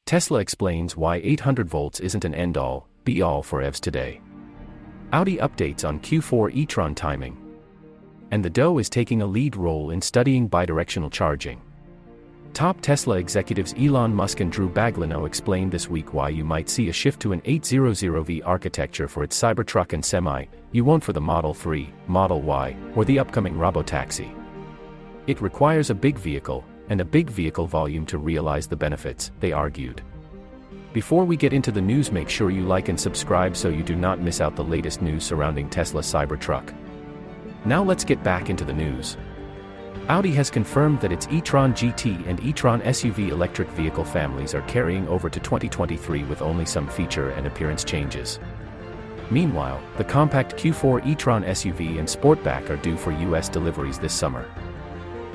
Tesla explains why 800 volts isn't an end-all, be-all for EVs today. Audi updates on Q4 E-Tron timing. And the DOE is taking a lead role in studying bidirectional charging. Top Tesla executives Elon Musk and Baglino explained this week why you might see a shift to an 800V architecture for its Cybertruck and Semi, you won't for the Model 3, Model Y, or the upcoming Robotaxi. It requires a big vehicle, and a big vehicle volume to realize the benefits, they argued. Before we get into the news, make sure you like and subscribe so you do not miss out the latest news surrounding Tesla Cybertruck. Now let's get back into the news. Audi has confirmed that its e-tron GT and e-tron SUV electric vehicle families are carrying over to 2023 with only some feature and appearance changes. Meanwhile, the compact Q4 E-Tron SUV and Sportback are due for US deliveries this summer.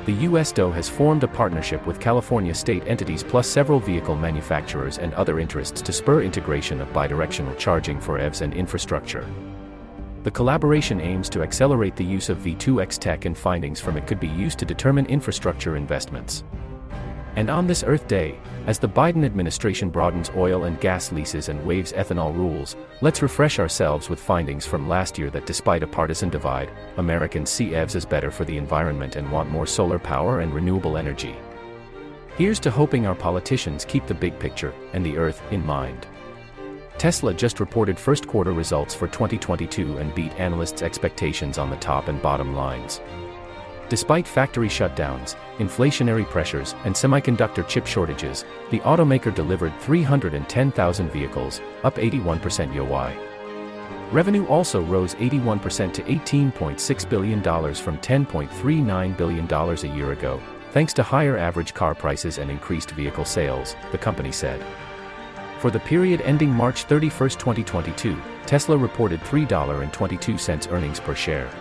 The US DOE has formed a partnership with California state entities plus several vehicle manufacturers and other interests to spur integration of bidirectional charging for EVs and infrastructure. The collaboration aims to accelerate the use of V2X tech, and findings from it could be used to determine infrastructure investments. And on this Earth Day, as the Biden administration broadens oil and gas leases and waives ethanol rules, let's refresh ourselves with findings from last year that despite a partisan divide, Americans see EVs as better for the environment and want more solar power and renewable energy. Here's to hoping our politicians keep the big picture and the Earth in mind. Tesla just reported first quarter results for 2022 and beat analysts' expectations on the top and bottom lines. Despite factory shutdowns, inflationary pressures, and semiconductor chip shortages, the automaker delivered 310,000 vehicles, up 81% year-over-year. Revenue also rose 81% to $18.6 billion from $10.39 billion a year ago, thanks to higher average car prices and increased vehicle sales, the company said. For the period ending March 31, 2022, Tesla reported $3.22 earnings per share.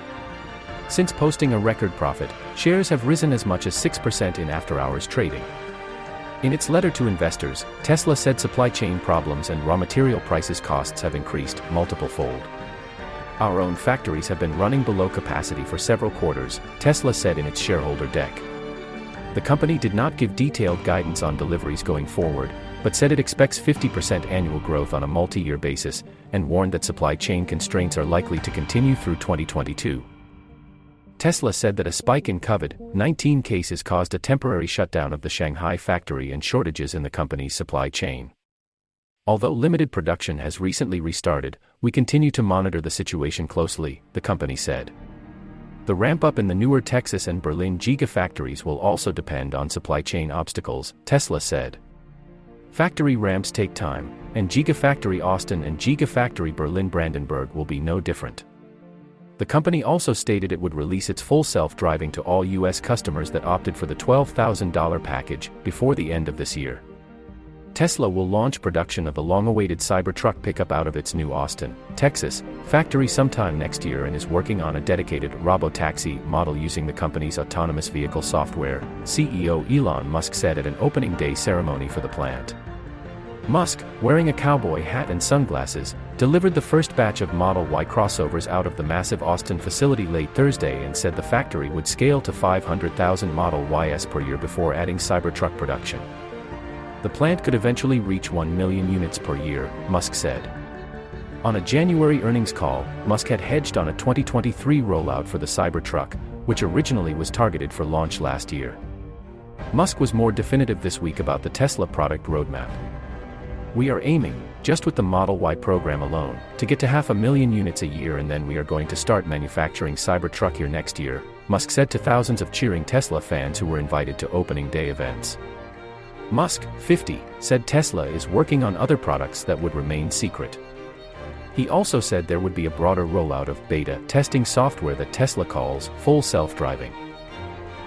Since posting a record profit, shares have risen as much as 6% in after-hours trading. In its letter to investors, Tesla said supply chain problems and raw material prices costs have increased multiple-fold. Our own factories have been running below capacity for several quarters, Tesla said in its shareholder deck. The company did not give detailed guidance on deliveries going forward, but said it expects 50% annual growth on a multi-year basis, and warned that supply chain constraints are likely to continue through 2022. Tesla said that a spike in COVID-19 cases caused a temporary shutdown of the Shanghai factory and shortages in the company's supply chain. Although limited production has recently restarted, we continue to monitor the situation closely, the company said. The ramp-up in the newer Texas and Berlin gigafactories will also depend on supply chain obstacles, Tesla said. Factory ramps take time, and Gigafactory Austin and Gigafactory Berlin Brandenburg will be no different. The company also stated it would release its full self-driving to all U.S. customers that opted for the $12,000 package before the end of this year. Tesla will launch production of the long-awaited Cybertruck pickup out of its new Austin, Texas, factory sometime next year and is working on a dedicated Robotaxi model using the company's autonomous vehicle software, CEO Elon Musk said at an opening day ceremony for the plant. Musk, wearing a cowboy hat and sunglasses, delivered the first batch of Model Y crossovers out of the massive Austin facility late Thursday and said the factory would scale to 500,000 Model Ys per year before adding Cybertruck production. The plant could eventually reach 1 million units per year, Musk said. On a January earnings call, Musk had hedged on a 2023 rollout for the Cybertruck, which originally was targeted for launch last year. Musk was more definitive this week about the Tesla product roadmap. We are aiming, just with the Model Y program alone, to get to 500,000 units a year, and then we are going to start manufacturing Cybertruck here next year, Musk said to thousands of cheering Tesla fans who were invited to opening day events. Musk, 50, said Tesla is working on other products that would remain secret. He also said there would be a broader rollout of beta testing software that Tesla calls full self-driving.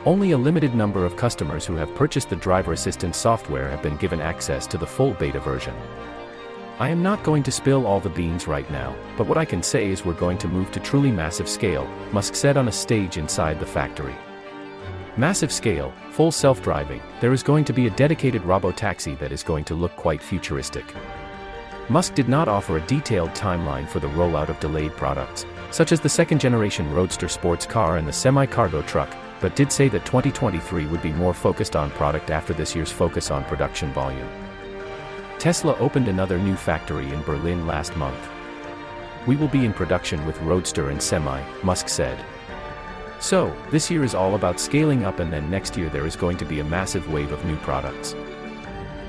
Only a limited number of customers who have purchased the driver assistance software have been given access to the full beta version. I am not going to spill all the beans right now, but what I can say is we're going to move to truly massive scale, Musk said on a stage inside the factory. Massive scale, full self-driving, there is going to be a dedicated Robotaxi that is going to look quite futuristic. Musk did not offer a detailed timeline for the rollout of delayed products, such as the second-generation Roadster sports car and the semi-cargo truck, but did say that 2023 would be more focused on product after this year's focus on production volume. Tesla opened another new factory in Berlin last month. We will be in production with Roadster and Semi, Musk said. So, this year is all about scaling up, and then next year there is going to be a massive wave of new products.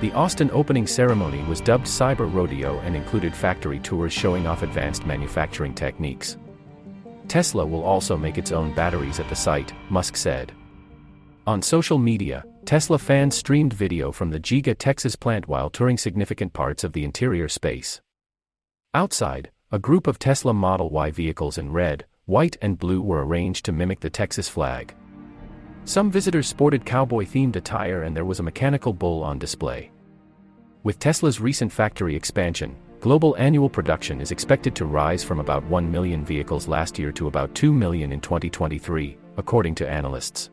The Austin opening ceremony was dubbed Cyber Rodeo and included factory tours showing off advanced manufacturing techniques. Tesla will also make its own batteries at the site, Musk said. On social media, Tesla fans streamed video from the Giga Texas plant while touring significant parts of the interior space. Outside, a group of Tesla Model Y vehicles in red, white and blue were arranged to mimic the Texas flag. Some visitors sported cowboy-themed attire and there was a mechanical bull on display. With Tesla's recent factory expansion, global annual production is expected to rise from about 1 million vehicles last year to about 2 million in 2023, according to analysts.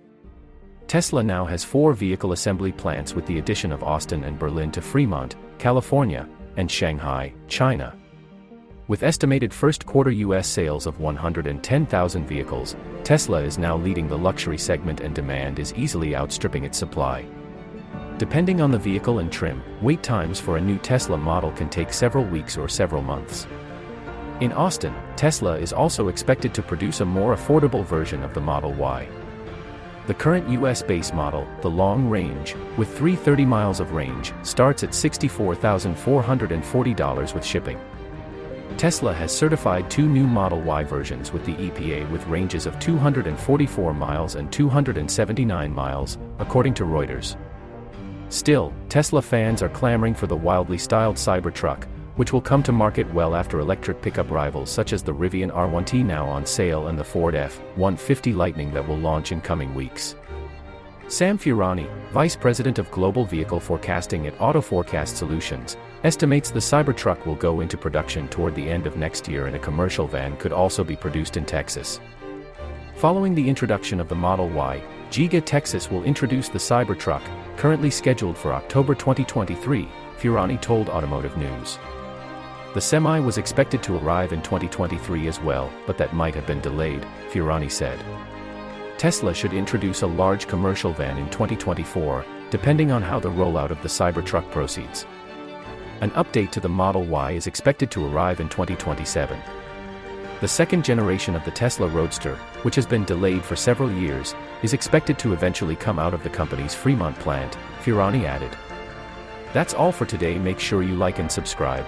Tesla now has 4 vehicle assembly plants with the addition of Austin and Berlin to Fremont, California, and Shanghai, China. With estimated first-quarter U.S. sales of 110,000 vehicles, Tesla is now leading the luxury segment and demand is easily outstripping its supply. Depending on the vehicle and trim, wait times for a new Tesla model can take several weeks or several months. In Austin, Tesla is also expected to produce a more affordable version of the Model Y. The current US base model, the long range, with 330 miles of range, starts at $64,440 with shipping. Tesla has certified 2 new Model Y versions with the EPA with ranges of 244 miles and 279 miles, according to Reuters. Still, Tesla fans are clamoring for the wildly styled Cybertruck, which will come to market well after electric pickup rivals such as the Rivian R1T now on sale and the Ford F-150 Lightning that will launch in coming weeks. Sam Furani, Vice President of Global Vehicle Forecasting at Auto Forecast Solutions, estimates the Cybertruck will go into production toward the end of next year and a commercial van could also be produced in Texas. Following the introduction of the Model Y, Giga Texas will introduce the Cybertruck, currently scheduled for October 2023, Furani told Automotive News. The Semi was expected to arrive in 2023 as well, but that might have been delayed, Furani said. Tesla should introduce a large commercial van in 2024, depending on how the rollout of the Cybertruck proceeds. An update to the Model Y is expected to arrive in 2027. The second generation of the Tesla Roadster, which has been delayed for several years, is expected to eventually come out of the company's Fremont plant, Furani added. That's all for today. Make sure you like and subscribe.